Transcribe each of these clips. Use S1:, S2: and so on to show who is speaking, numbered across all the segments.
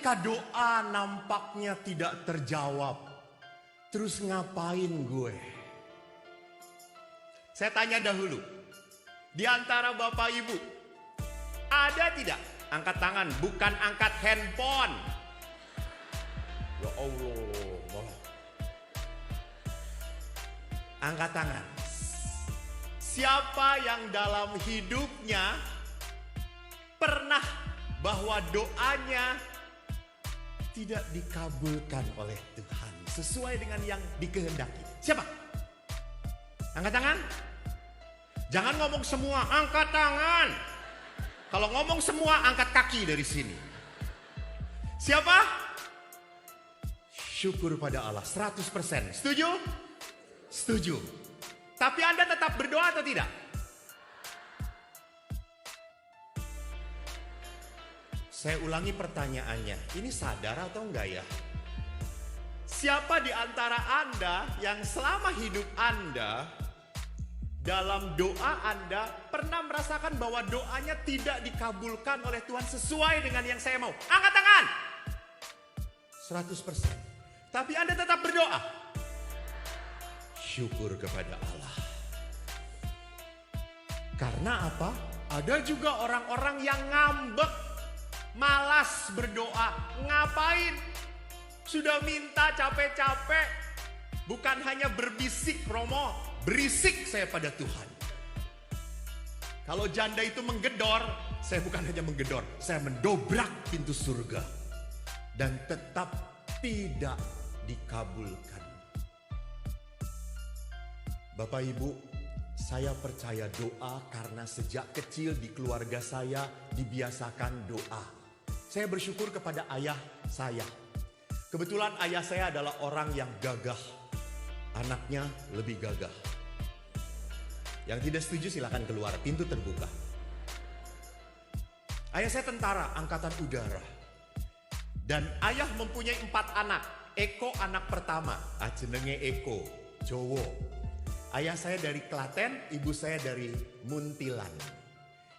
S1: ketika doa nampaknya tidak terjawab, terus ngapain gue? Saya tanya dahulu, di antara Bapak Ibu, ada tidak? Angkat tangan, bukan angkat handphone. Ya Allah. Angkat tangan. Siapa yang dalam hidupnya pernah bahwa doanya tidak dikabulkan oleh Tuhan sesuai dengan yang dikehendaki? Siapa? Angkat tangan. Jangan ngomong semua, angkat tangan. Kalau ngomong semua, angkat kaki dari sini. Siapa? Syukur pada Allah 100%. Setuju? Setuju. Tapi Anda tetap berdoa atau tidak? Saya ulangi pertanyaannya. Ini sadar atau enggak ya? Siapa di antara Anda yang selama hidup Anda, dalam doa Anda pernah merasakan bahwa doanya tidak dikabulkan oleh Tuhan sesuai dengan yang saya mau? Angkat tangan. 100%. Tapi Anda tetap berdoa. Syukur kepada Allah. Karena apa? Ada juga orang-orang yang ngambek, malas berdoa. Ngapain? Sudah minta capek-capek. Bukan hanya berbisik, Romo. Berisik saya pada Tuhan. Kalau janda itu menggedor, saya bukan hanya menggedor, saya mendobrak pintu surga. Dan tetap tidak dikabulkan. Bapak Ibu, saya percaya doa karena sejak kecil di keluarga saya dibiasakan doa. Saya bersyukur kepada ayah saya. Kebetulan ayah saya adalah orang yang gagah. Anaknya lebih gagah. Yang tidak setuju silakan keluar, pintu terbuka. Ayah saya tentara angkatan udara. Dan ayah mempunyai 4 anak. Eko anak pertama, jenenge Eko, Jowo. Ayah saya dari Klaten, ibu saya dari Muntilan.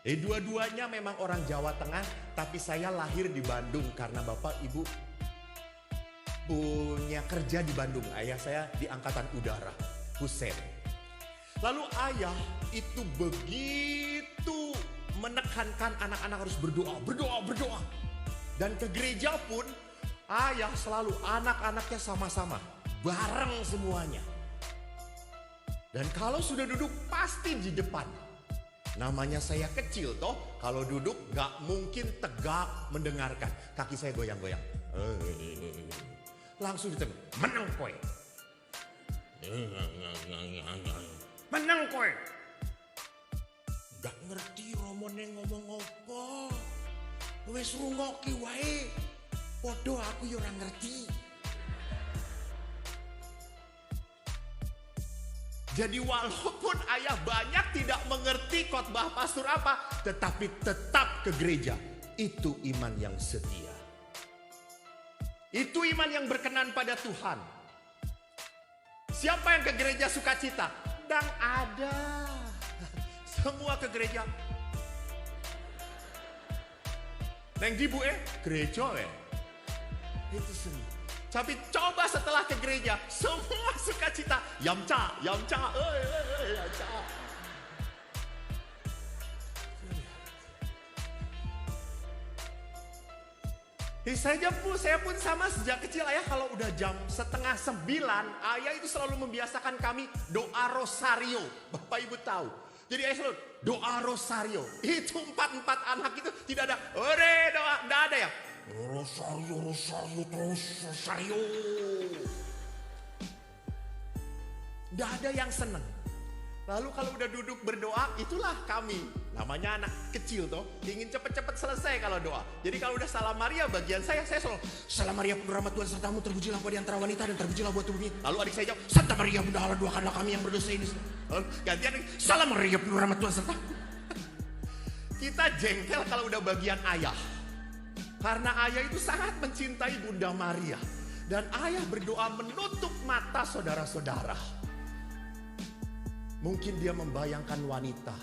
S1: Dua-duanya memang orang Jawa Tengah, tapi saya lahir di Bandung karena bapak ibu punya kerja di Bandung. Ayah saya di angkatan udara, Husein. Lalu ayah itu begitu menekankan anak-anak harus berdoa. Dan ke gereja pun ayah selalu anak-anaknya sama-sama, bareng semuanya. Dan kalau sudah duduk pasti di depan. Namanya saya kecil toh, kalau duduk gak mungkin tegak mendengarkan. Kaki saya goyang-goyang. Langsung ditengok, menang kowe. Menang kowe. Gak ngerti Romone ngomong apa. Wes rungoki wae. Podo aku yo ora ngerti. Jadi walaupun ayah banyak tidak mengerti khotbah pastor apa, tetapi tetap ke gereja. Itu iman yang setia. Itu iman yang berkenan pada Tuhan. Siapa yang ke gereja sukacita? Dan ada. Semua ke gereja. Neng dibu gereja itu semua. Tapi coba setelah ke gereja, semua sukacita. Yamca. Yamca. Saya pun sama sejak kecil ayah kalau udah jam 8:30, ayah itu selalu membiasakan kami doa rosario. Bapak Ibu tahu. Jadi ayah selalu doa rosario. Itu 4 anak itu tidak ada doa, tidak ada ya. Rosario. Tidak ada yang senang. Lalu kalau udah duduk berdoa, itulah kami. Namanya anak kecil toh, ingin cepet-cepet selesai kalau doa. Jadi kalau udah salam Maria bagian saya selalu Salam Maria penuh rahmat Tuhan sertamu, terpujilah di antara wanita dan terpujilah buat tubuhnya. Lalu adik saya jawab, Santa Maria Bunda Allah, doakanlah kami yang berdosa ini. Lalu gantian, Salam Maria penuh rahmat Tuhan sertamu. Kita jengkel kalau udah bagian ayah. Karena ayah itu sangat mencintai Bunda Maria. Dan ayah berdoa menutup mata saudara-saudara. Mungkin dia membayangkan wanita.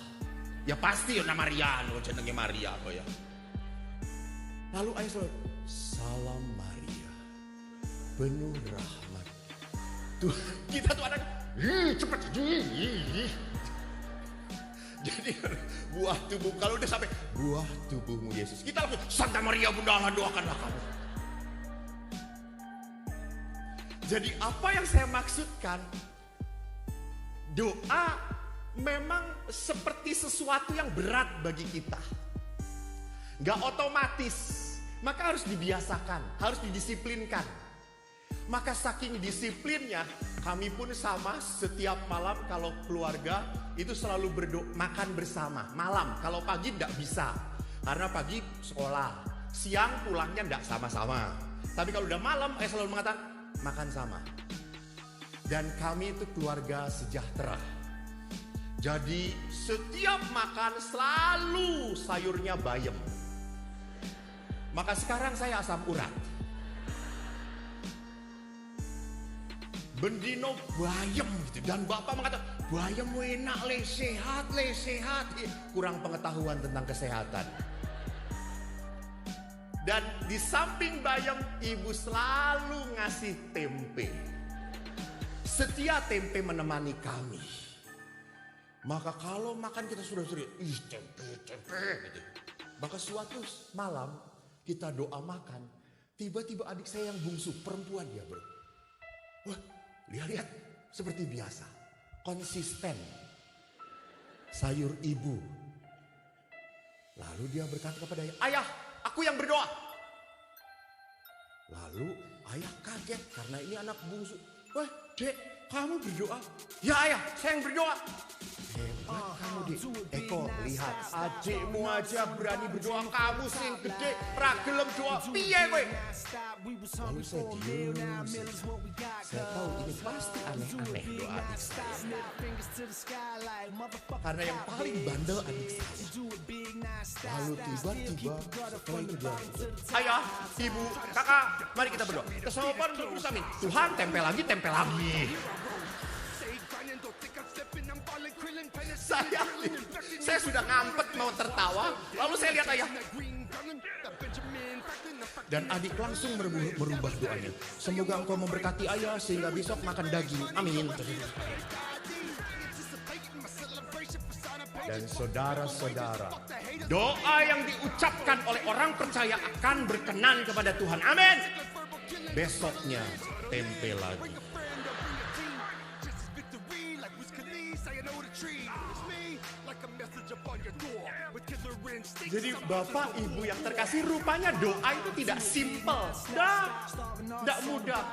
S1: Ya pasti nama Maria, jenenge Maria kok ya. Lalu ayah selalu, Salam penuh rahmat. Tuh, kita tuh anak, cepet. Jadi buah tubuh, kalau udah sampai buah tubuhmu Yesus, kita langsung Santa Maria Bunda Allah doakanlah kami. Jadi apa yang saya maksudkan, doa memang seperti sesuatu yang berat bagi kita. Gak otomatis, maka harus dibiasakan, harus didisiplinkan. Maka saking disiplinnya, kami pun sama setiap malam kalau keluarga itu selalu makan bersama. Malam, kalau pagi tidak bisa. Karena pagi sekolah, siang pulangnya tidak sama-sama. Tapi kalau udah malam, saya selalu mengatakan makan sama. Dan kami itu keluarga sejahtera. Jadi setiap makan selalu sayurnya bayam. Maka sekarang saya asam urat. Bendino bayam gitu. Dan Bapak mengatakan bayam enak le, sehat. Kurang pengetahuan tentang kesehatan. Dan di samping bayam, ibu selalu ngasih tempe. Setia tempe menemani kami. Maka kalau makan kita sudah tempe gitu. Maka suatu malam kita doa makan, tiba-tiba adik saya yang bungsu, perempuan dia bro. Wah, lihat seperti biasa, konsisten. Sayur ibu. Lalu dia berkata kepada ayah, aku yang berdoa. Lalu ayah kaget karena ini anak bungsu. Wah, dek, kamu berdoa? Ya ayah, saya yang berdoa. Hebat kamu dek. Eko, lihat adikmu aja berani berdoa, kamu sing gede ragelem doa piye kowe? Lalu saya diam. Saya tahu ini pasti aneh-aneh doa adik saya. Karena yang paling bandel adik saya. Lalu tiba-tiba setelah itu dia, ayah, ibu, kakak, mari kita berdoa. Kesopan berdoa amin. Tuhan tempel lagi. Saya sudah ngampet mau tertawa. Lalu saya lihat ayah. Dan adik langsung merubah doanya. Semoga engkau memberkati ayah sehingga besok makan daging. Amin. Dan saudara-saudara, doa yang diucapkan oleh orang percaya akan berkenan kepada Tuhan. Amin. Besoknya tempe lagi. Jadi bapak ibu yang terkasih, rupanya doa itu tidak simpel, tidak mudah.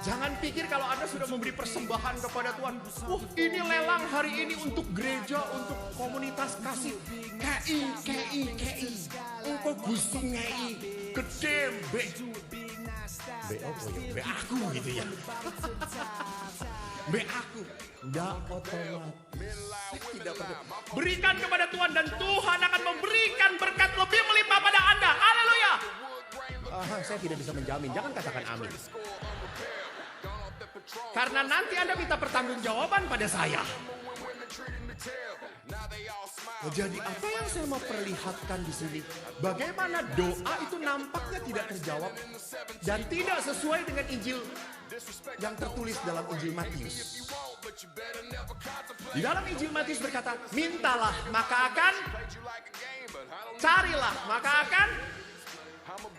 S1: Jangan pikir kalau Anda sudah memberi persembahan kepada Tuhan, ini lelang hari ini untuk gereja, untuk komunitas kasih, KI, engkau gusti ngei, gede be aku gitu ya. Be aku, tidak otomatis. Tidak perlu. Berikan kepada Tuhan dan Tuhan akan memberikan berkat lebih melimpah pada Anda. Haleluya. Saya tidak bisa menjamin, jangan katakan amin. Karena nanti Anda minta pertanggungjawaban pada saya. Jadi apa yang saya mau perlihatkan di sini? Bagaimana doa itu nampaknya tidak terjawab dan tidak sesuai dengan Injil yang tertulis dalam Injil Matius. Di dalam Injil Matius berkata, mintalah maka akan, carilah maka akan,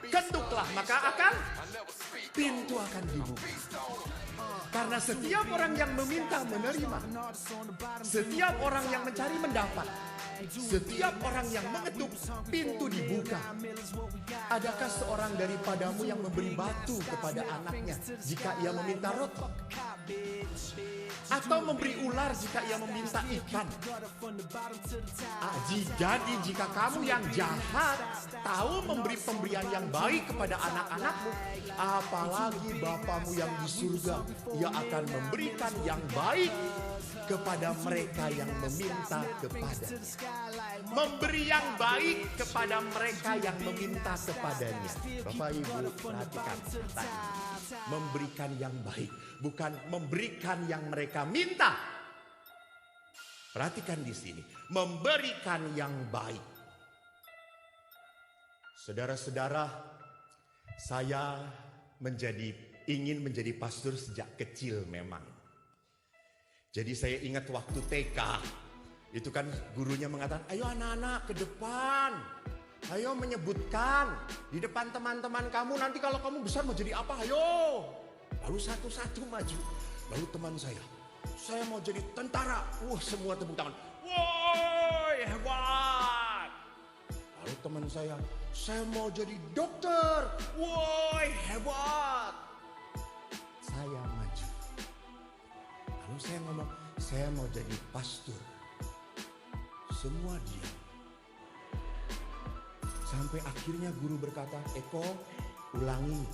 S1: ketuklah maka akan, pintu akan dibuka. Karena setiap orang yang meminta menerima, setiap orang yang mencari mendapat, setiap orang yang mengetuk, pintu dibuka. Adakah seorang daripadamu yang memberi batu kepada anaknya jika ia meminta roti? Atau memberi ular jika ia meminta ikan? Jadi jika kamu yang jahat tahu memberi pemberian yang baik kepada anak-anakmu, apalagi Bapamu yang di surga, ia akan memberikan yang baik kepada mereka yang meminta kepadanya. Memberi yang baik kepada mereka yang meminta kepadanya. Bapak Ibu perhatikan tadi. Memberikan yang baik, bukan memberikan yang mereka minta. Perhatikan di sini, memberikan yang baik. Saudara-saudara, saya ingin menjadi pastor sejak kecil memang. Jadi saya ingat waktu TK, itu kan gurunya mengatakan, ayo anak-anak ke depan. Ayo menyebutkan di depan teman-teman kamu, nanti kalau kamu besar mau jadi apa, ayo. Lalu satu-satu maju. Lalu teman saya mau jadi tentara. Wah, semua tepuk tangan. Woi, hebat. Lalu teman saya mau jadi dokter. Woi, hebat. Saya maju. Lalu saya ngomong, saya mau jadi pastor. Semua diam. Sampai akhirnya guru berkata, Eko, ulangi.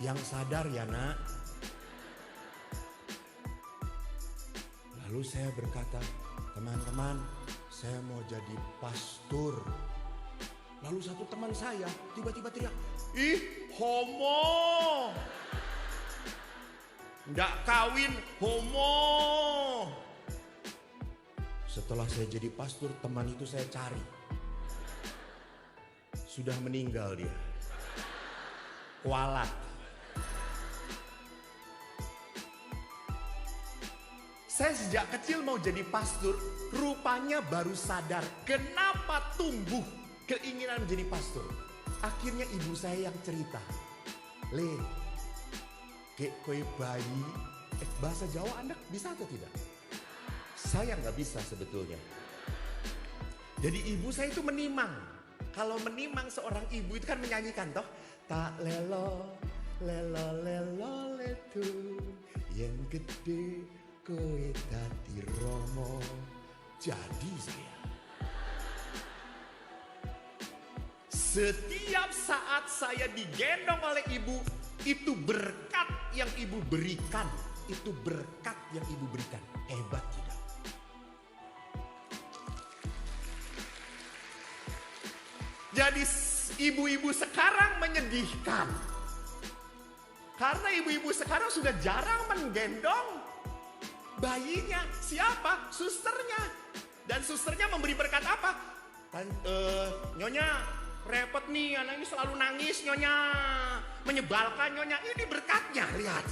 S1: Yang sadar ya nak. Lalu saya berkata, teman-teman, saya mau jadi pastor. Lalu satu teman saya tiba-tiba teriak, ih, homo. Nggak kawin, homo. Setelah saya jadi pastor, teman itu saya cari. Sudah meninggal dia. Kualat. Saya sejak kecil mau jadi pastor, rupanya baru sadar kenapa tumbuh keinginan menjadi pastor. Akhirnya ibu saya yang cerita. Le, kek kue bayi, bahasa Jawa Anda bisa atau tidak? Saya nggak bisa sebetulnya. Jadi ibu saya itu menimang. Kalau menimang seorang ibu itu kan menyanyikan toh. Tak lelo, lelo, lelo, letu, yang gede kowe dadi romo. Jadi saya setiap saat saya digendong oleh ibu, itu berkat yang ibu berikan. Itu berkat yang ibu berikan. Hebat tidak? Jadi ibu-ibu sekarang menyedihkan. Karena ibu-ibu sekarang sudah jarang menggendong bayinya. Siapa? Susternya. Dan susternya memberi berkat apa? Nyonya, repot nih, anak ini selalu nangis, Nyonya. Menyebalkan, Nyonya. Ini berkatnya, lihat.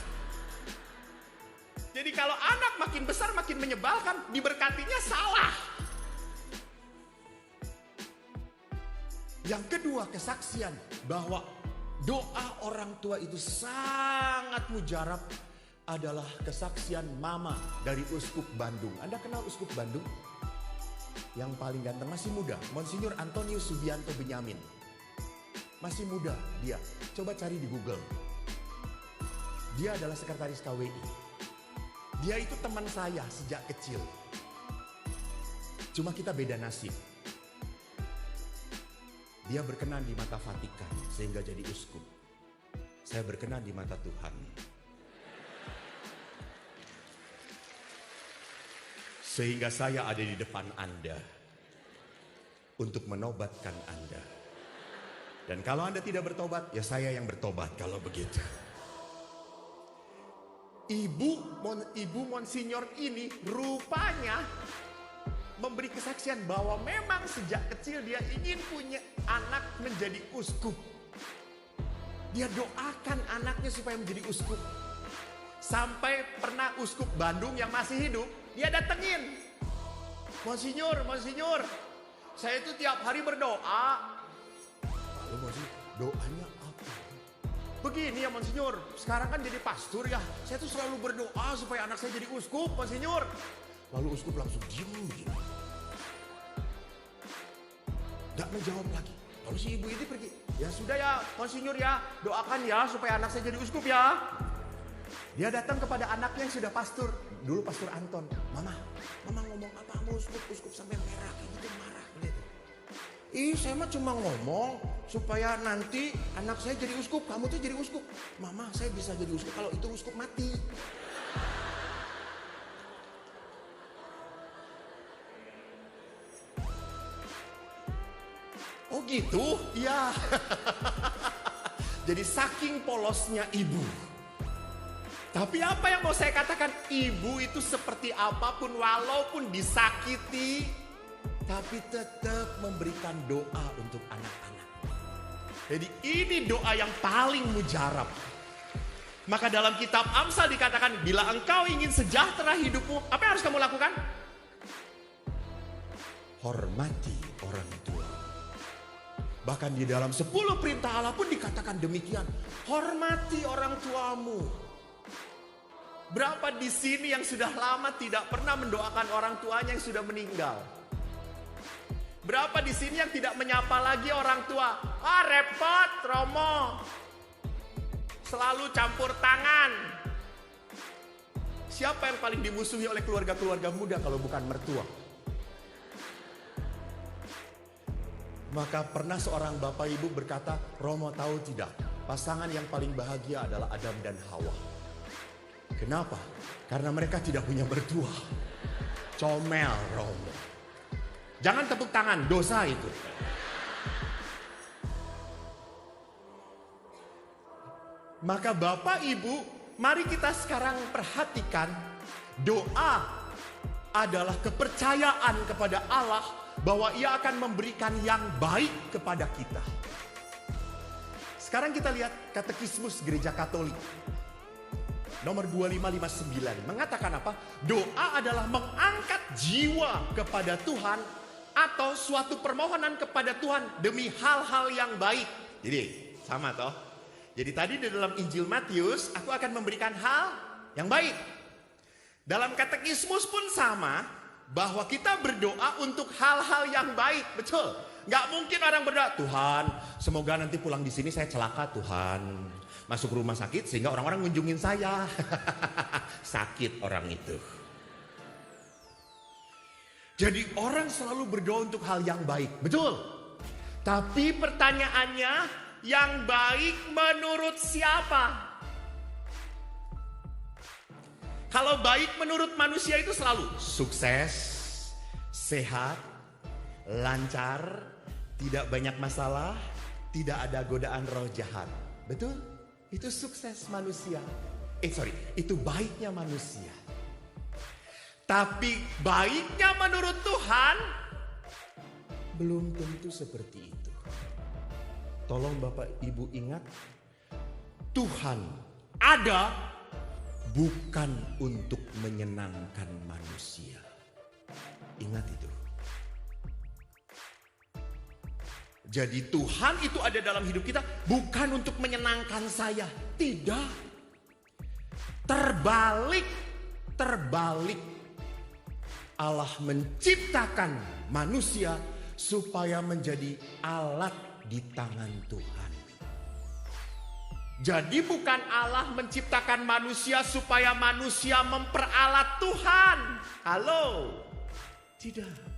S1: Jadi kalau anak makin besar makin menyebalkan, diberkatinya salah. Yang kedua, kesaksian bahwa doa orang tua itu sangat mujarab adalah kesaksian mama dari Uskup Bandung. Anda kenal Uskup Bandung? Yang paling ganteng, masih muda, Monsinyur Antonius Subianto Benyamin. Masih muda dia, coba cari di Google. Dia adalah sekretaris KWI. Dia itu teman saya sejak kecil. Cuma kita beda nasib. Dia berkenan di mata Vatikan sehingga jadi uskup. Saya berkenan di mata Tuhan. Sehingga saya ada di depan Anda untuk menobatkan Anda. Dan kalau Anda tidak bertobat, ya saya yang bertobat kalau begitu. Ibu Monsinyur ini rupanya memberi kesaksian bahwa memang sejak kecil dia ingin punya anak menjadi uskup. Dia doakan anaknya supaya menjadi uskup. Sampai pernah Uskup Bandung yang masih hidup, dia datengin. Monsinyur, saya itu tiap hari berdoa. Lalu Monsinyur, doanya apa? Begini ya Monsinyur, sekarang kan jadi pastor ya. Saya tuh selalu berdoa supaya anak saya jadi uskup, Monsinyur. Lalu uskup langsung diem begini. Gak menjawab lagi. Lalu si ibu ini pergi. Ya sudah ya Monsinyur ya, doakan ya supaya anak saya jadi uskup ya. Dia datang kepada anaknya yang sudah pastor. Dulu Pastor Anton. Mama ngomong apa sama uskup sampai merah kayak gitu, marah gitu. Saya mah cuma ngomong supaya nanti anak saya jadi uskup, kamu tuh jadi uskup. Mama, saya bisa jadi uskup kalau itu uskup mati. Oh gitu? Iya. Jadi saking polosnya ibu. Tapi apa yang mau saya katakan? Ibu itu seperti apapun walaupun disakiti, tapi tetap memberikan doa untuk anak-anak. Jadi ini doa yang paling mujarab. Maka dalam kitab Amsal dikatakan, bila engkau ingin sejahtera hidupmu, apa yang harus kamu lakukan? Hormati orang tua. Bahkan di dalam 10 perintah Allah pun dikatakan demikian. Hormati orang tuamu. Berapa di sini yang sudah lama tidak pernah mendoakan orang tuanya yang sudah meninggal? Berapa di sini yang tidak menyapa lagi orang tua? Ah, repot, Romo. Selalu campur tangan. Siapa yang paling dimusuhi oleh keluarga-keluarga muda kalau bukan mertua? Maka pernah seorang bapak ibu berkata, Romo tahu tidak, pasangan yang paling bahagia adalah Adam dan Hawa. Kenapa? Karena mereka tidak punya mertua. Comel, Romo. Jangan tepuk tangan, dosa itu. Maka Bapak Ibu, mari kita sekarang perhatikan, doa adalah kepercayaan kepada Allah bahwa Ia akan memberikan yang baik kepada kita. Sekarang kita lihat Katekismus Gereja Katolik nomor 2559 mengatakan apa? Doa adalah mengangkat jiwa kepada Tuhan atau suatu permohonan kepada Tuhan demi hal-hal yang baik. Jadi sama toh. Jadi tadi di dalam Injil Matius, aku akan memberikan hal yang baik. Dalam katekismus pun sama, bahwa kita berdoa untuk hal-hal yang baik, betul. Gak mungkin orang berdoa, Tuhan, semoga nanti pulang di sini saya celaka, Tuhan. Masuk rumah sakit sehingga orang-orang ngunjungin saya. Sakit orang itu. Jadi orang selalu berdoa untuk hal yang baik, betul. Tapi pertanyaannya, yang baik menurut siapa? Kalau baik menurut manusia itu selalu sukses, sehat, lancar, tidak banyak masalah, tidak ada godaan roh jahat. Betul? Itu sukses manusia. Itu baiknya manusia. Tapi baiknya menurut Tuhan belum tentu seperti itu. Tolong Bapak Ibu ingat, Tuhan ada bukan untuk menyenangkan manusia. Ingat itu. Jadi Tuhan itu ada dalam hidup kita bukan untuk menyenangkan saya. Tidak. Terbalik. Allah menciptakan manusia supaya menjadi alat di tangan Tuhan. Jadi bukan Allah menciptakan manusia supaya manusia memperalat Tuhan. Halo? Tidak.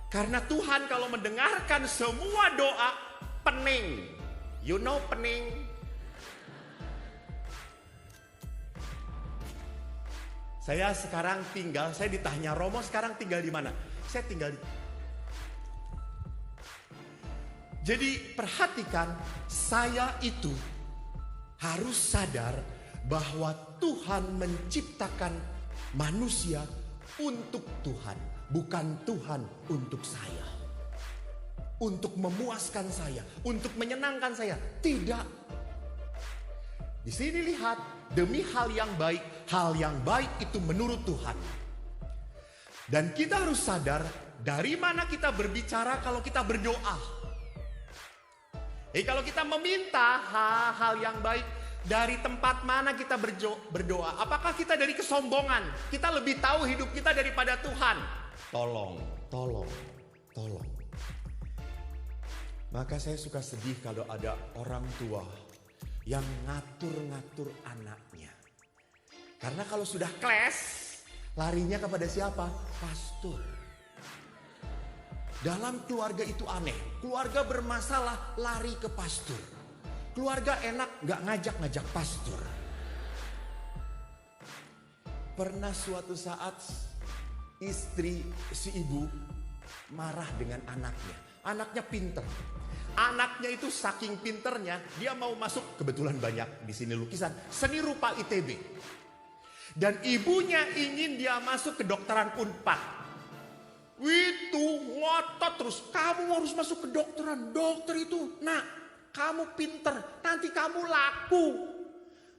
S1: Karena Tuhan kalau mendengarkan semua doa, pening. You know pening? Saya ditanya, Romo sekarang tinggal di mana? Saya tinggal di... Jadi perhatikan, saya itu harus sadar bahwa Tuhan menciptakan manusia untuk Tuhan. Bukan Tuhan untuk saya. Untuk memuaskan saya. Untuk menyenangkan saya. Tidak. Di sini lihat, demi hal yang baik. Hal yang baik itu menurut Tuhan. Dan kita harus sadar, dari mana kita berbicara kalau kita berdoa. Kalau kita meminta hal yang baik, dari tempat mana kita berdoa? Apakah kita dari kesombongan? Kita lebih tahu hidup kita daripada Tuhan. Tolong. Maka saya suka sedih kalau ada orang tua yang ngatur-ngatur anaknya. Karena kalau sudah kles, larinya kepada siapa? Pastor. Dalam keluarga itu aneh. Keluarga bermasalah lari ke pastor. Keluarga enak gak ngajak pastor. Pernah suatu saat istri si ibu marah dengan anaknya. Anaknya pinter. Anaknya itu saking pinternya, dia mau masuk, kebetulan banyak di sini lukisan, seni rupa ITB. Dan ibunya ingin dia masuk kedokteran Unpad. Itu ngotot terus, kamu harus masuk ke dokteran. Dokter itu, nak, kamu pinter, nanti kamu laku.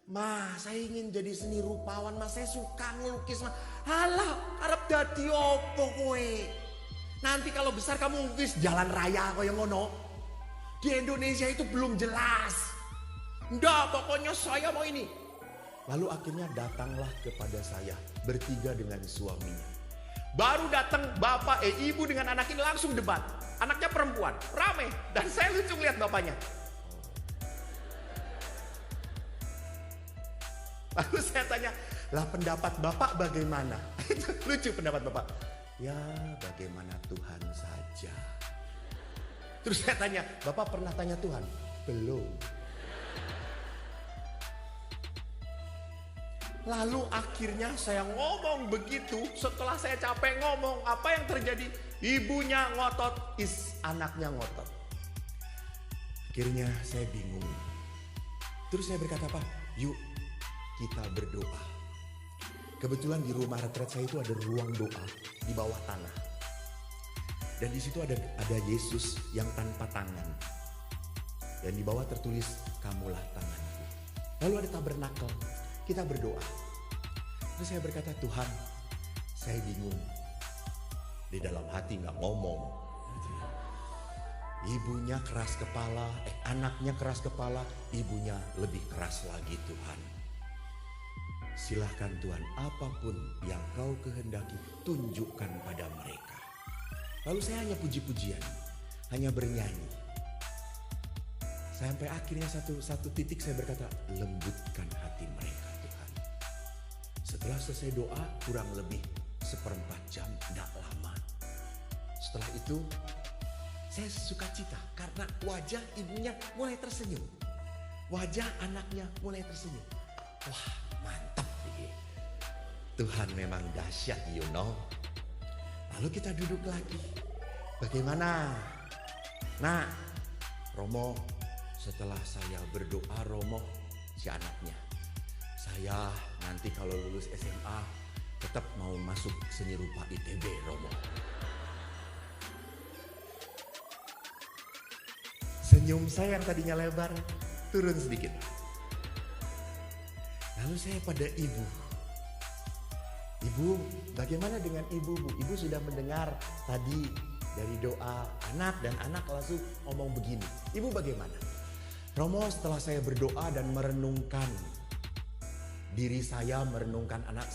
S1: Mas, saya ingin jadi seni rupawan, mas, saya suka ngelukis, mas. Halah, arep dadi opo kowe? Nanti kalau besar kamu ngelukis jalan raya kaya ngono. Di Indonesia itu belum jelas. Nggak, pokoknya saya mau ini. Lalu akhirnya datanglah kepada saya bertiga dengan suaminya. Baru datang bapak, ibu dengan anak ini langsung debat. Anaknya perempuan, rame. Dan saya lucu lihat bapaknya. Lalu saya tanya, lah pendapat bapak bagaimana? Itu lucu pendapat bapak. Ya bagaimana Tuhan saja. Terus saya tanya, bapak pernah tanya Tuhan? Belum. Lalu akhirnya saya ngomong begitu, setelah saya capek ngomong, apa yang terjadi? Ibunya ngotot, anaknya ngotot. Akhirnya saya bingung. Terus saya berkata, apa? Yuk kita berdoa. Kebetulan di rumah retret saya itu ada ruang doa di bawah tanah. Dan di situ ada Yesus yang tanpa tangan. Dan di bawah tertulis, kamulah tanganku. Lalu ada tabernakel. Kita berdoa. Terus saya berkata, Tuhan, saya bingung. Di dalam hati gak ngomong. Ibunya keras kepala, anaknya keras kepala, ibunya lebih keras lagi Tuhan. Silahkan Tuhan, apapun yang kau kehendaki, tunjukkan pada mereka. Lalu saya hanya puji-pujian, hanya bernyanyi. Sampai akhirnya satu titik saya berkata, lembutkan hati mereka. Setelah selesai doa kurang lebih 1/4 jam, tidak lama. Setelah itu saya suka cita karena wajah ibunya mulai tersenyum. Wajah anaknya mulai tersenyum. Wah mantap nih. Tuhan memang dahsyat you know. Lalu kita duduk lagi. Bagaimana? Nah Romo, setelah saya berdoa Romo, si anaknya. Saya nanti kalau lulus SMA tetap mau masuk seni rupa ITB Romo. Senyum saya yang tadinya lebar turun sedikit. Lalu saya pada ibu. Ibu, bagaimana dengan ibu? Ibu sudah mendengar tadi dari doa anak dan anak langsung ngomong begini. Ibu bagaimana? Romo, setelah saya berdoa dan merenungkan diri saya, merenungkan anak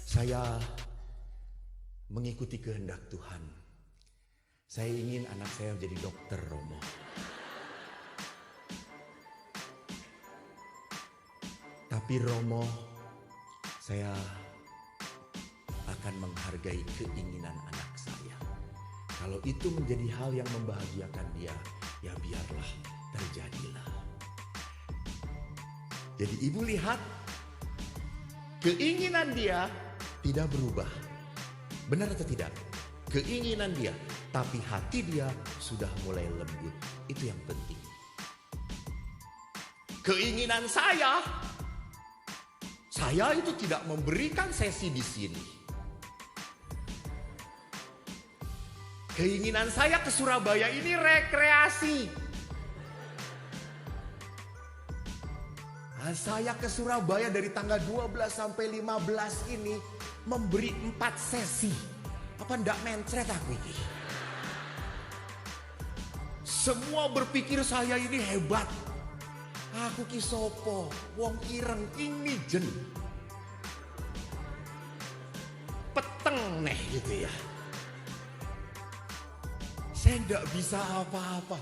S1: saya mengikuti kehendak Tuhan. Saya ingin anak saya menjadi dokter Romo. Tapi Romo, saya akan menghargai keinginan anak saya. Kalau itu menjadi hal yang membahagiakan dia, ya biarlah terjadilah. Jadi ibu lihat, keinginan dia tidak berubah. Benar atau tidak? Keinginan dia, tapi hati dia sudah mulai lembut. Itu yang penting. Keinginan saya itu tidak memberikan sesi di sini. Keinginan saya ke Surabaya ini rekreasi. Saya ke Surabaya dari tanggal 12 sampai 15 ini memberi 4 sesi. Apa ndak mencret aku ini? Semua berpikir saya ini hebat. Aku ki sopo, wong ireng ini jen. Peteng nih gitu ya. Saya ndak bisa apa-apa.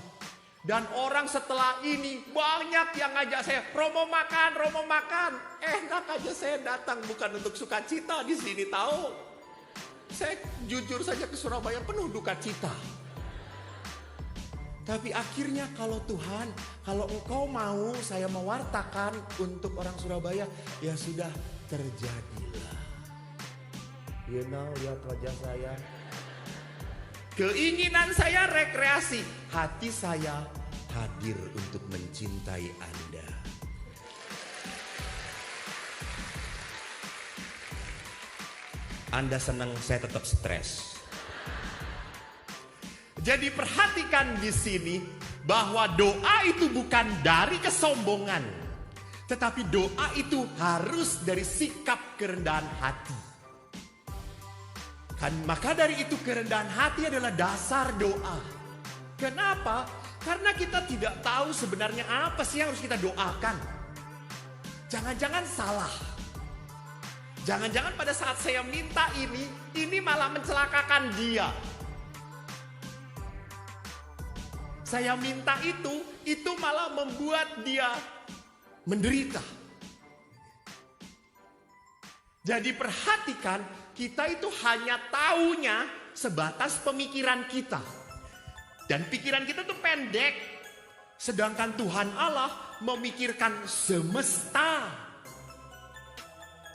S1: Dan orang setelah ini banyak yang ngajak saya, Romo makan. Enak aja saya datang, bukan untuk sukacita di sini tahu. Saya jujur saja ke Surabaya penuh duka cita. Tapi akhirnya kalau Tuhan, kalau Engkau mau saya mewartakan untuk orang Surabaya, ya sudah terjadilah. You know, lihat wajah saya. Keinginan saya rekreasi, hati saya hadir untuk mencintai Anda. Anda senang, saya tetap stres. Jadi perhatikan di sini bahwa doa itu bukan dari kesombongan, tetapi doa itu harus dari sikap kerendahan hati. Maka dari itu kerendahan hati adalah dasar doa. Kenapa? Karena kita tidak tahu sebenarnya apa sih yang harus kita doakan. Jangan-jangan salah. Jangan-jangan pada saat saya minta ini malah mencelakakan dia. Saya minta itu malah membuat dia menderita. Jadi perhatikan, kita itu hanya taunya sebatas pemikiran kita. Dan pikiran kita tuh pendek. Sedangkan Tuhan Allah memikirkan semesta.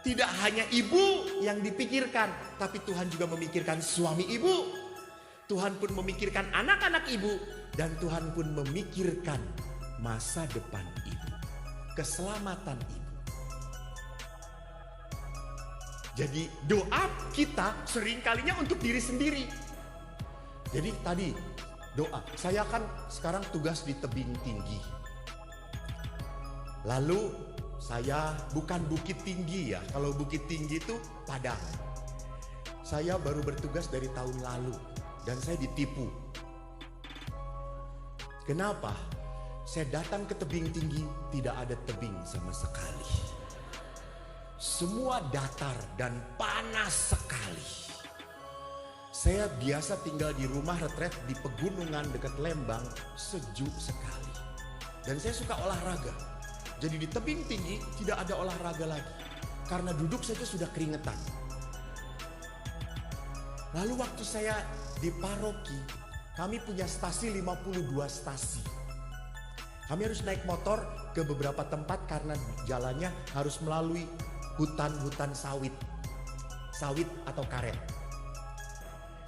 S1: Tidak hanya ibu yang dipikirkan, tapi Tuhan juga memikirkan suami ibu. Tuhan pun memikirkan anak-anak ibu. Dan Tuhan pun memikirkan masa depan ibu. Keselamatan ibu. Jadi doa kita seringkalinya untuk diri sendiri. Jadi tadi doa, saya kan sekarang tugas di tebing tinggi. Lalu saya bukan Bukit Tinggi ya, kalau Bukit Tinggi itu Padang. Saya baru bertugas dari tahun lalu dan saya ditipu. Kenapa? Saya datang ke tebing tinggi, tidak ada tebing sama sekali. Semua datar dan panas sekali. Saya biasa tinggal di rumah retret di pegunungan dekat Lembang, sejuk sekali. Dan saya suka olahraga. Jadi di tebing tinggi tidak ada olahraga lagi. Karena duduk saja sudah keringetan. Lalu waktu saya di paroki, kami punya stasi 52 stasi. Kami harus naik motor ke beberapa tempat karena jalannya harus melalui hutan-hutan sawit. Sawit atau karet.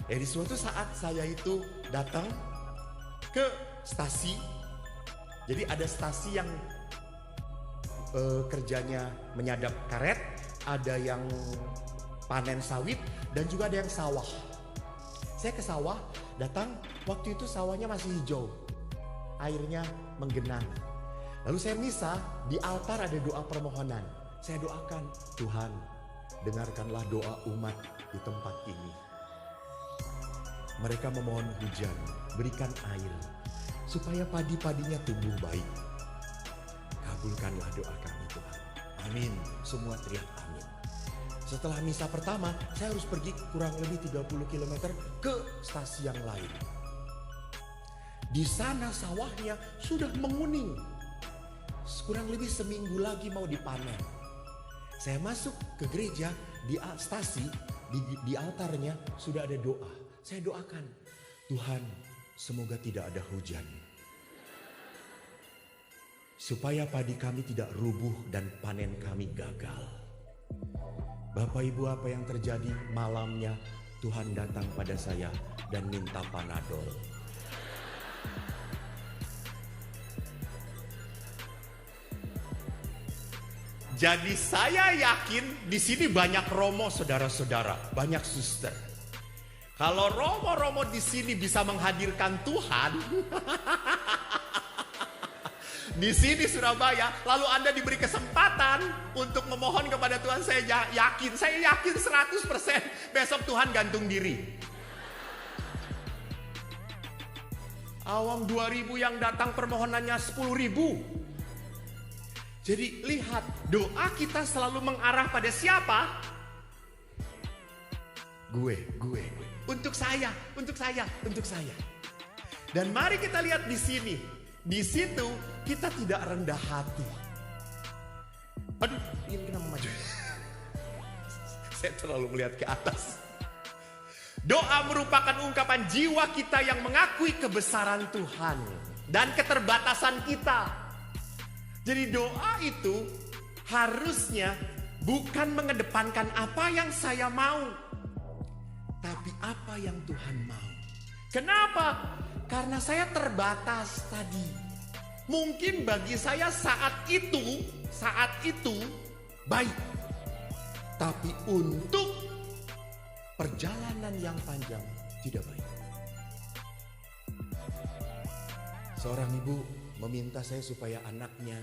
S1: Di suatu saat saya itu datang ke stasi. Jadi ada stasi yang kerjanya menyadap karet, ada yang panen sawit, dan juga ada yang sawah. Saya ke sawah, datang, waktu itu sawahnya masih hijau, airnya menggenang. Lalu saya misa, di altar ada doa permohonan. Saya doakan, Tuhan dengarkanlah doa umat di tempat ini. Mereka memohon hujan, berikan air, supaya padi-padinya tumbuh baik. Kabulkanlah doa kami Tuhan. Amin. Semua teriak amin. Setelah misa pertama, saya harus pergi kurang lebih 30 km ke stasi yang lain. Di sana sawahnya sudah menguning. Kurang lebih seminggu lagi mau dipanen. Saya masuk ke gereja, di stasi, di altarnya sudah ada doa. Saya doakan, Tuhan semoga tidak ada hujan. Supaya padi kami tidak rubuh dan panen kami gagal. Bapak Ibu, apa yang terjadi malamnya Tuhan datang pada saya dan minta Panadol. Jadi saya yakin di sini banyak romo saudara-saudara, banyak suster. Kalau romo-romo di sini bisa menghadirkan Tuhan, di sini Surabaya, lalu Anda diberi kesempatan untuk memohon kepada Tuhan, saya yakin 100% besok Tuhan gantung diri. Awang 2000 yang datang permohonannya 10.000. Jadi lihat, doa kita selalu mengarah pada siapa? Gue. Untuk saya. Dan mari kita lihat di sini. Di situ kita tidak rendah hati. Aduh, ini kenapa maju? Saya terlalu melihat ke atas. Doa merupakan ungkapan jiwa kita yang mengakui kebesaran Tuhan dan keterbatasan kita. Jadi doa itu harusnya bukan mengedepankan apa yang saya mau, tapi apa yang Tuhan mau. Kenapa? Karena saya terbatas tadi. Mungkin bagi saya saat itu baik. Tapi untuk perjalanan yang panjang tidak baik. Seorang ibu meminta saya supaya anaknya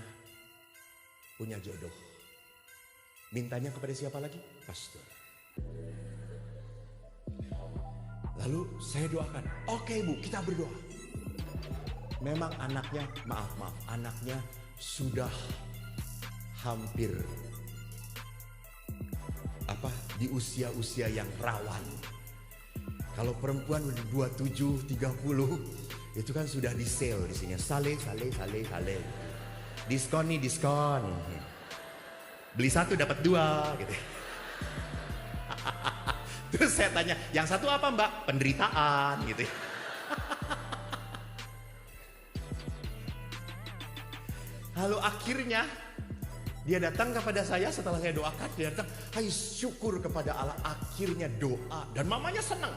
S1: punya jodoh. Mintanya kepada siapa lagi? Pastor. Lalu saya doakan, oke Bu, kita berdoa. Memang anaknya, anaknya sudah hampir di usia-usia yang rawan. Kalau perempuan udah 27, 30, itu kan sudah di sale di sini. Sale. Diskon nih, diskon. Beli satu dapat dua gitu. Terus saya tanya, yang satu apa Mbak? Penderitaan gitu. Lalu akhirnya dia datang kepada saya setelah saya doakan. Dia datang, hai syukur kepada Allah, akhirnya doa. Dan mamanya senang.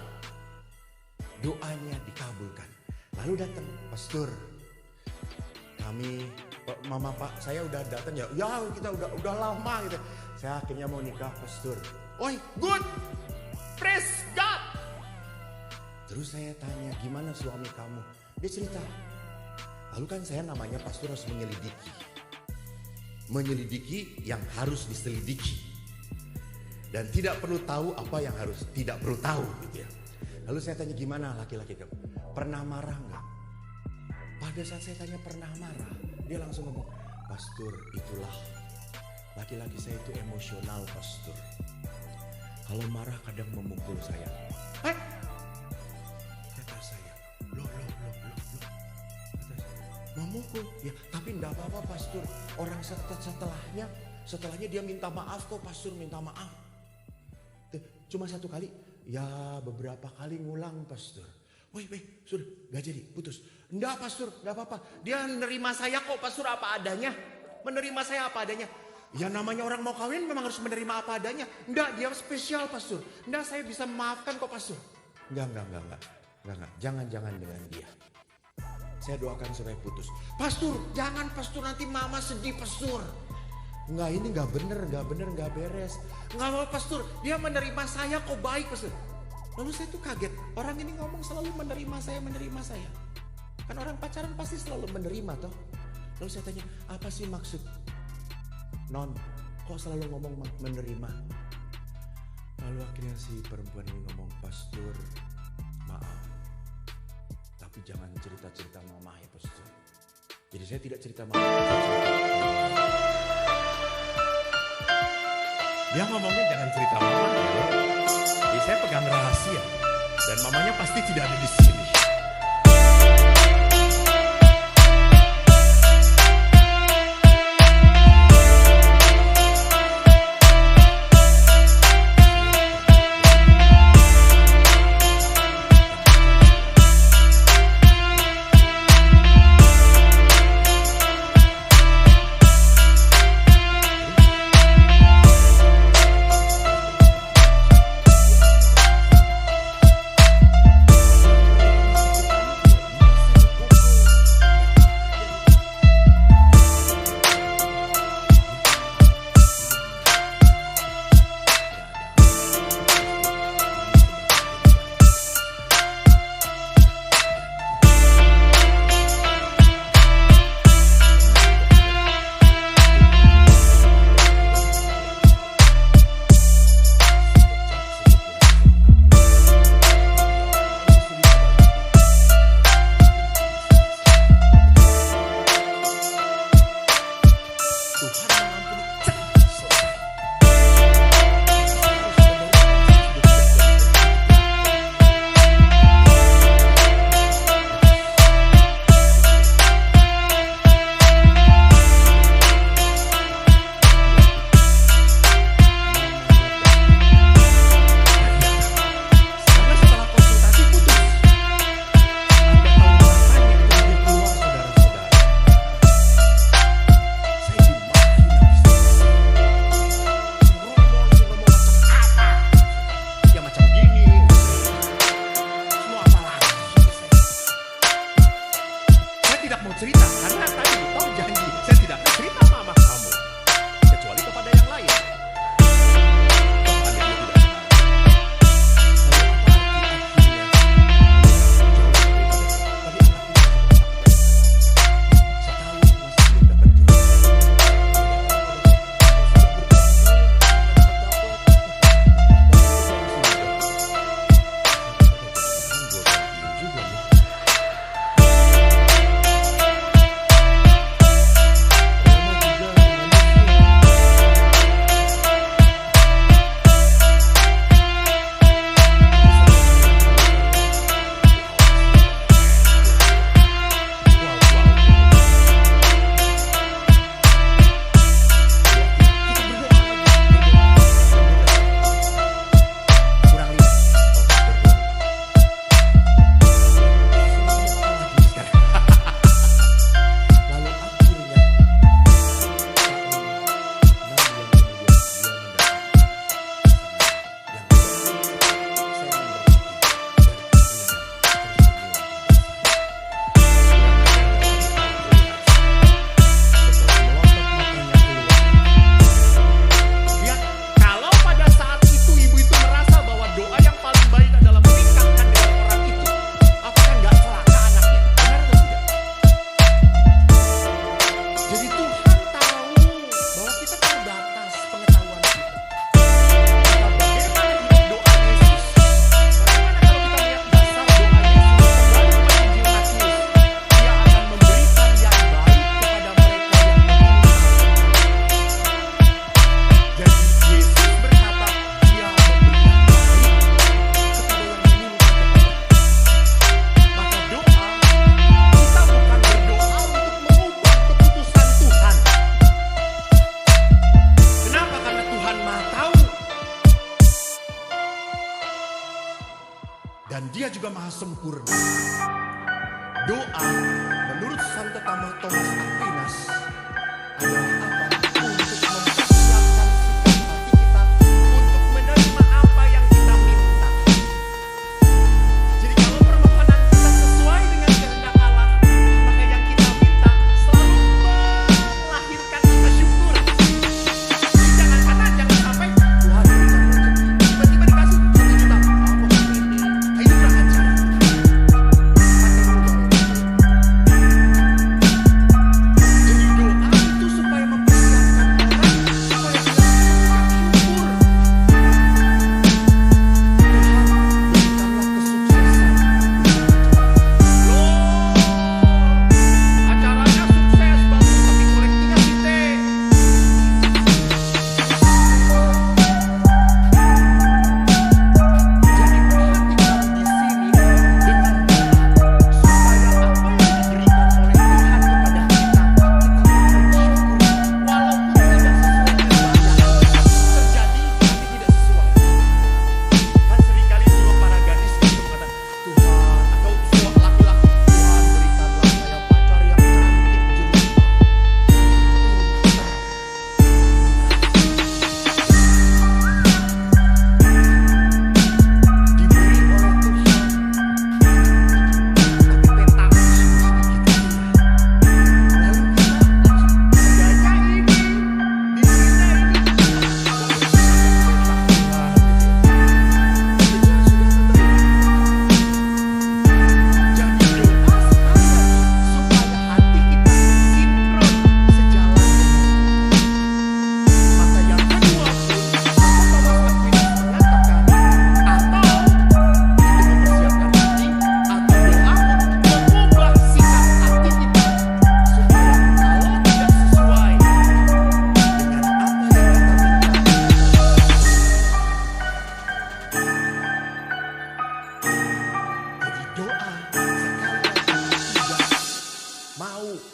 S1: Doanya dikabulkan. Lalu datang, Pastor, kami, mama Pak, saya udah datang ya kita udah lama gitu. Saya akhirnya mau nikah, Pastor. Oi, good, praise God. Terus saya tanya, gimana suami kamu? Dia cerita. Lalu kan saya namanya pastor harus menyelidiki yang harus diselidiki. Dan tidak perlu tahu apa yang harus tidak perlu tahu gitu ya. Lalu saya tanya, gimana laki-laki kamu? Pernah marah nggak? Pada saat saya tanya pernah marah, dia langsung ngomong, Pastor, itulah laki-laki saya itu emosional, Pastor. Kalau marah kadang memukul saya. Kata saya, loh. Memukul? Ya, tapi enggak apa-apa, Pastor. Orang setelahnya dia minta maaf kok, Pastor, minta maaf. Cuma satu kali, ya beberapa kali ngulang, Pastor. Woi, sudah gak jadi, putus. Enggak, Pastor, enggak apa-apa. Dia menerima saya kok, Pastor, apa adanya. Menerima saya apa adanya. Ya namanya orang mau kawin memang harus menerima apa adanya. Enggak, dia spesial, Pastor. Enggak, saya bisa memaafkan kok, Pastor. Enggak. Jangan dengan dia. Saya doakan supaya putus. Pastor, jangan, Pastor, nanti mama sedih, Pastor. Enggak, ini enggak bener, enggak beres. Enggak mau, Pastor, dia menerima saya kok, baik, Pastor. Lalu saya tuh kaget, orang ini ngomong selalu menerima saya. Kan orang pacaran pasti selalu menerima toh. Lalu saya tanya, apa sih maksud? Non, kok selalu ngomong menerima? Lalu akhirnya si perempuan ini ngomong, Pastor, maaf. Tapi jangan cerita-cerita mama ya, Pastor. Jadi saya tidak cerita mama. Dia ngomongnya jangan cerita mama ya. Jadi saya pegang rahasia. Dan mamanya pasti tidak ada di sini. Dia juga maha sempurna. Doa menurut Santo Thomas Aquinas adalah apa? Untuk mempersiapkan sikap hati kita untuk menerima apa yang kita minta. Jadi kalau permohonan kita sesuai dengan kehendak Allah, maka yang kita minta selalu melahirkan kesyukuran. Jadi jangan sampai Tuhan berikan rezeki, tiba-tiba dikasih 1 juta. Itu kurang ajar.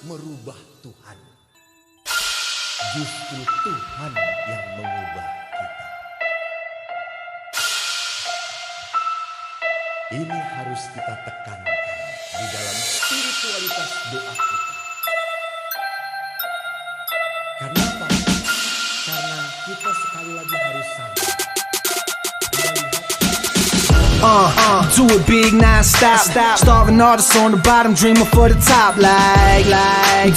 S1: Merubah Tuhan. Justru Tuhan yang mengubah kita. Ini harus kita tekankan di dalam spiritualitas doa kita. Kenapa? Karena kita sekali lagi harus sadar.
S2: Do it big non-stop. Starving artists on the bottom, dreaming for the top. Like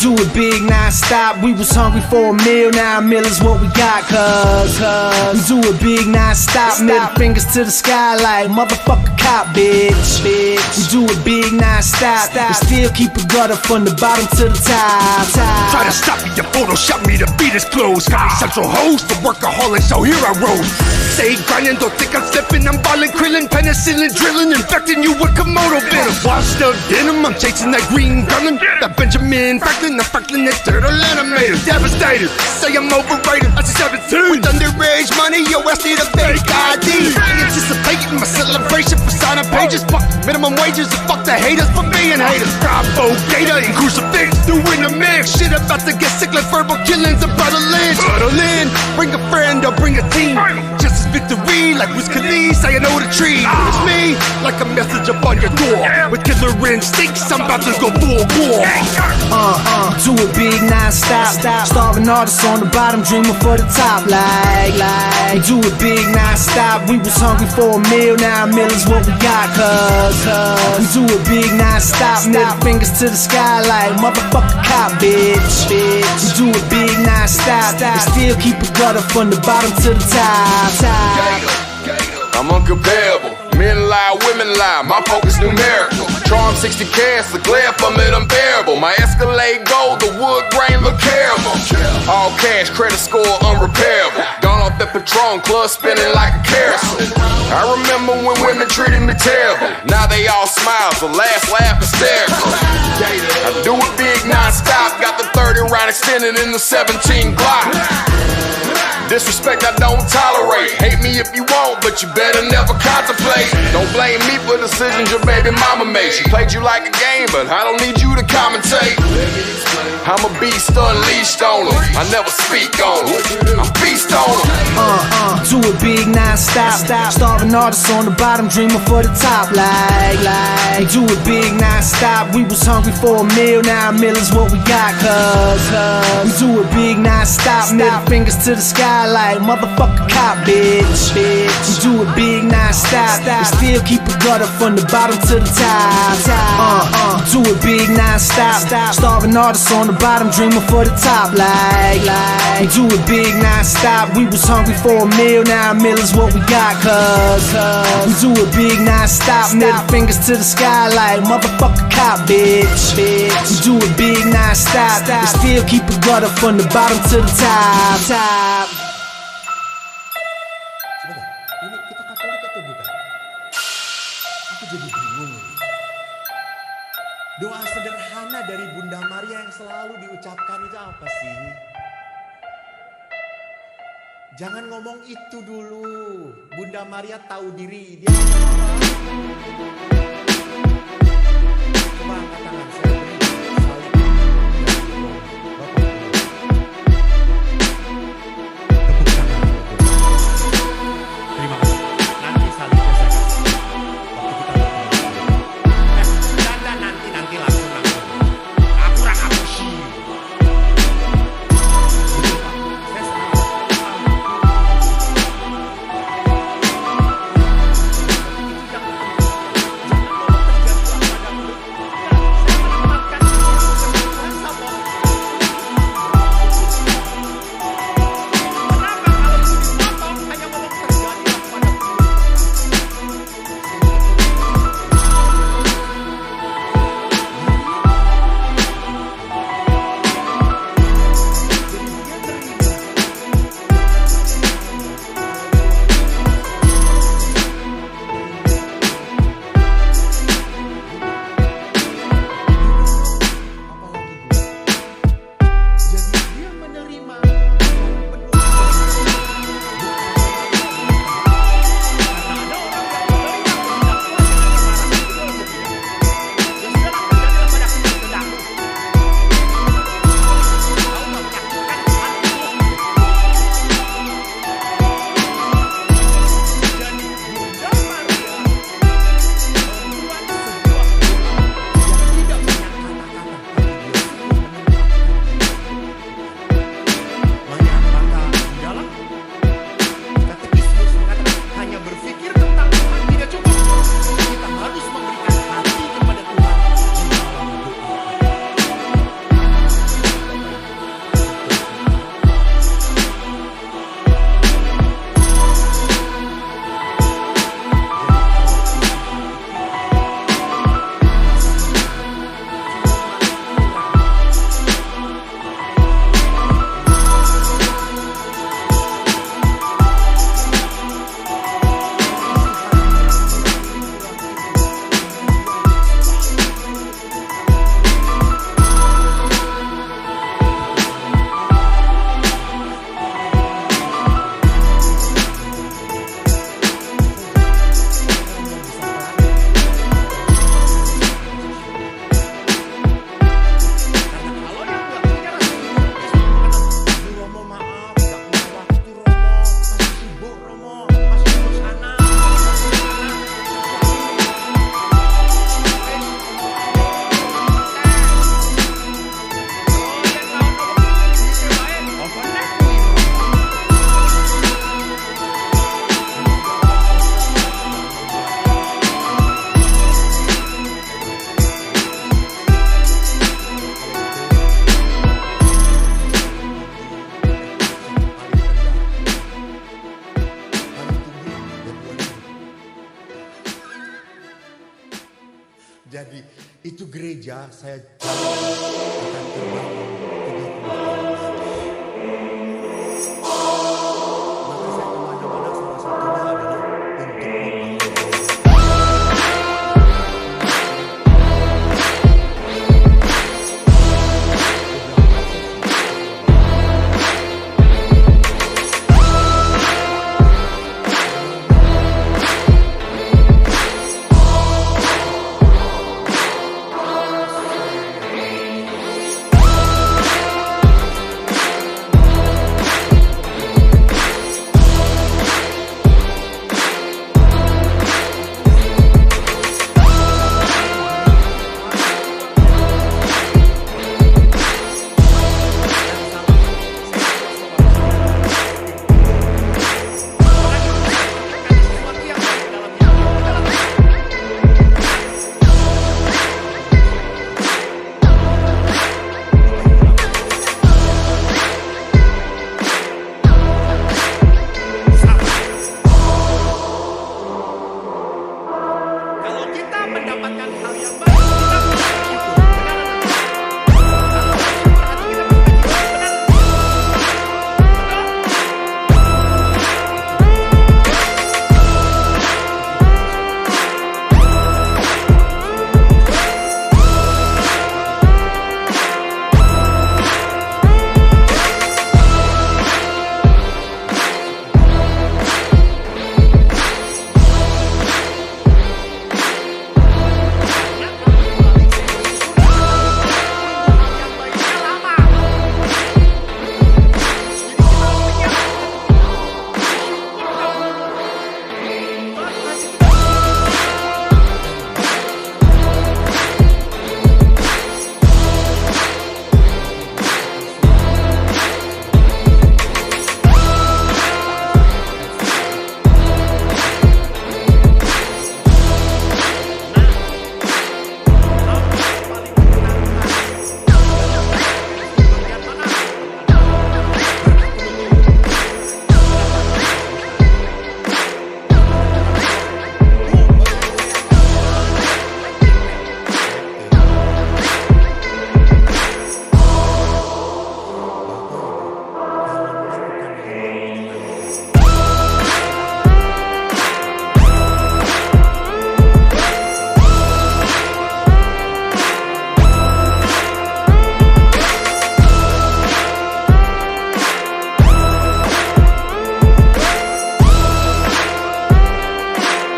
S2: do it big non-stop. We was hungry for a meal, now a meal is what we got. Cause we do it big non-stop. Middle fingers to the sky like motherfucker cop, bitch. We do it big non-stop. We still keep it gutter from the bottom to the top.
S3: Try to stop me, you Photoshop me, the beat is closed. Got me central host, the workaholic, so here I rose. Stay grinding, don't think I'm slipping. I'm balling, krillin', penicillin, drilling, infecting you with Komodo venom. Washed up denim, I'm chasing that green gunnin'. That Benjamin Franklin, the Franklin, that turtle animator. Devastated, say I'm overrated. I see 17 with underage money, yo, I need a fake ID. I anticipating my celebration for signing pages. Fuck minimum wages and fuck the haters for being haters. Bravo, Gator, and Crucifix, doing the mix. Shit about to get sick like verbal killings of Brother Lynch. Huddle in, bring a friend or bring a team. Just as victory, like Wiz Khalifa, say I know the tree. It's me, like a message up on your door. With killer instincts, I'm about to go full war.
S2: Do it big non-stop. Starving artists on the bottom, dreaming for the top. Like do it big non-stop. We was hungry for a meal, now a meal is what we got. Cause we do it big non-stop. Middle fingers to the sky like motherfucker cop, bitch. We do it big non-stop. We still keep it gutter from the bottom to the top.
S4: I'm uncomparable. Men lie, women lie, my focus numerical. Charm 60 carats, the glare from it unbearable. My Escalade gold, the wood grain look caramel. All cash, credit score unrepairable. Gone off that Patron, club spinning like a carousel. I remember when women treated me terrible. Now they all smiles, the last laugh hysterical. I do it big non-stop, got the 30 round extended in the 17 Glock. Disrespect I don't tolerate. Hate me if you want, but you better never contemplate. Don't blame me for decisions your baby mama made. She played you like a game, but I don't need you to commentate. I'm a beast unleashed on them. I never speak on them. I feast on them.
S2: Do it big, non-stop. Starving artists on the bottom, dreaming for the top. Like, do it big, non-stop. We was hungry for a meal, now a meal is what we got. Cause we do it big, non-stop. Middle fingers to the sky like motherfucker cop, bitch. We do it big, non-stop. We still keep it gutter from the bottom to the top. Do it big, non-stop. Starving artists on the bottom, dreaming for the top. Like, we do it big, non-stop. We was hungry for a meal, now a meal is what we got. Cause we do it big, non-stop. Middle fingers to the sky like motherfucker cop, bitch. We do it big, non-stop. We still keep it gutter from the bottom to the top.
S1: Sebentar, ini kita Katolik atau bukan? Aku jadi bingung ini. Doa sederhana dari Bunda Maria yang selalu diucapkan itu apa sih? Jangan ngomong itu dulu. Bunda Maria tahu diri. Dia coba angkat tangan saya beri salib. Bapak. Tepuk tangan. Terima kasih. Nanti salibnya saya kasih. Waktu kita bertemu. Nanti langsung. Aku sih. Jadi itu gereja saya akan terbangun.